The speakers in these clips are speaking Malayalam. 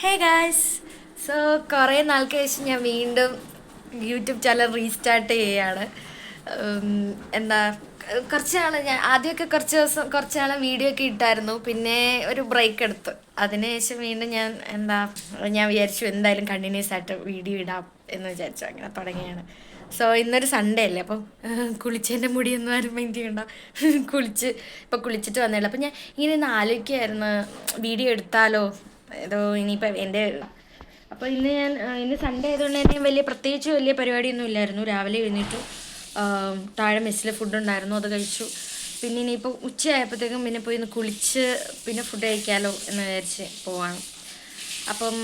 ഹേ ഗായ്സ്, സോ കുറേ നാൾക്ക് ശേഷം ഞാൻ വീണ്ടും യൂട്യൂബ് ചാനൽ റീസ്റ്റാർട്ട് ചെയ്യുകയാണ്. എന്താ കുറച്ച് നാൾ ഞാൻ ആദ്യമൊക്കെ കുറച്ച് നാൾ വീഡിയോ ഒക്കെ ഇട്ടായിരുന്നു. പിന്നെ ഒരു ബ്രേക്ക് എടുത്തു. അതിനുശേഷം വീണ്ടും ഞാൻ വിചാരിച്ചു എന്തായാലും കണ്ടിന്യൂസ് ആയിട്ട് വീഡിയോ ഇടാം എന്ന് വിചാരിച്ചു. അങ്ങനെ തുടങ്ങിയാണ്. സോ ഇന്നൊരു സൺഡേ അല്ലേ, അപ്പം കുളിച്ചതിൻ്റെ മുടിയൊന്നും ആരും മൈൻഡ് ചെയ്യണ്ട. കുളിച്ചിട്ട് വന്നേയുള്ളൂ. അപ്പം ഞാൻ ഇങ്ങനെ ഒന്ന് ആലോചിക്കുകയായിരുന്നു, വീഡിയോ എടുത്താലോ ഏതോ ഇനിയിപ്പം എൻ്റെ. അപ്പോൾ ഇന്ന് സൺഡേ ആയതുകൊണ്ട് തന്നെ വലിയ പരിപാടിയൊന്നും ഇല്ലായിരുന്നു. രാവിലെ എഴുന്നേറ്റു, താഴെ മെസ്സിൽ ഫുഡ് ഉണ്ടായിരുന്നു, അത് കഴിച്ചു. പിന്നെ ഇനിയിപ്പോൾ ഉച്ചയായപ്പോഴത്തേക്കും പിന്നെ പോയി ഒന്ന് കുളിച്ച് പിന്നെ ഫുഡ് കഴിക്കാമല്ലോ എന്ന് വിചാരിച്ച് പോവാണ്. അപ്പം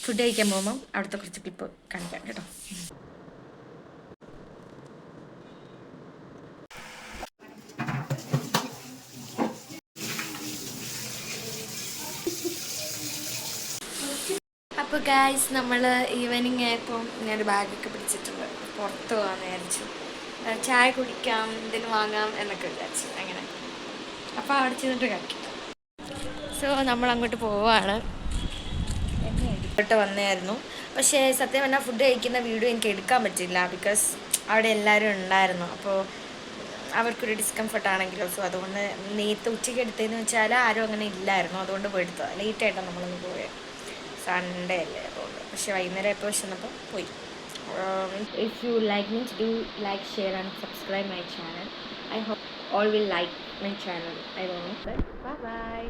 ഫുഡ് കഴിക്കാൻ പോകുമ്പം അവിടുത്തെ കുറച്ച് ക്ലിപ്പ് കാണിക്കാം കേട്ടോ. അപ്പോൾ ഗായ്സ്, നമ്മൾ ഈവനിങ് ആയപ്പോൾ ഞാനൊരു ബാഗൊക്കെ പിടിച്ചിട്ടുണ്ട്. പുറത്ത് പോകാമെന്ന് വിചാരിച്ചു. ചായ കുടിക്കാം, എന്തെങ്കിലും വാങ്ങാം എന്നൊക്കെ വിചാരിച്ചു. അങ്ങനെ അപ്പോൾ അവിടെ ചെന്നിട്ട് കഴിക്കാം. സോ നമ്മൾ അങ്ങോട്ട് പോവാണ്. വന്നായിരുന്നു, പക്ഷേ സത്യം പറഞ്ഞാൽ ഫുഡ് കഴിക്കുന്ന വീഡിയോ എനിക്ക് എടുക്കാൻ പറ്റില്ല. ബിക്കോസ് അവിടെ എല്ലാവരും ഉണ്ടായിരുന്നു. അപ്പോൾ അവർക്കൊരു ഡിസ്കംഫർട്ട് ആണെങ്കിലോ. സോ അതുകൊണ്ട് നേരത്തെ ഉച്ചയ്ക്ക് എടുത്തതെന്ന് വെച്ചാൽ ആരും അങ്ങനെ ഇല്ലായിരുന്നു. അതുകൊണ്ട് പോയി എടുത്തതാണ്. ലേറ്റായിട്ടാണ് നമ്മളൊന്ന് പോയത്. സൺഡേ അല്ലേ, അതുകൊണ്ട്. പക്ഷെ വൈകുന്നേരം എപ്പോൾ വിശന്നപ്പോൾ പോയി. If you like me, do like, share and subscribe my channel. I hope all will like my channel. I don't know. Bye bye.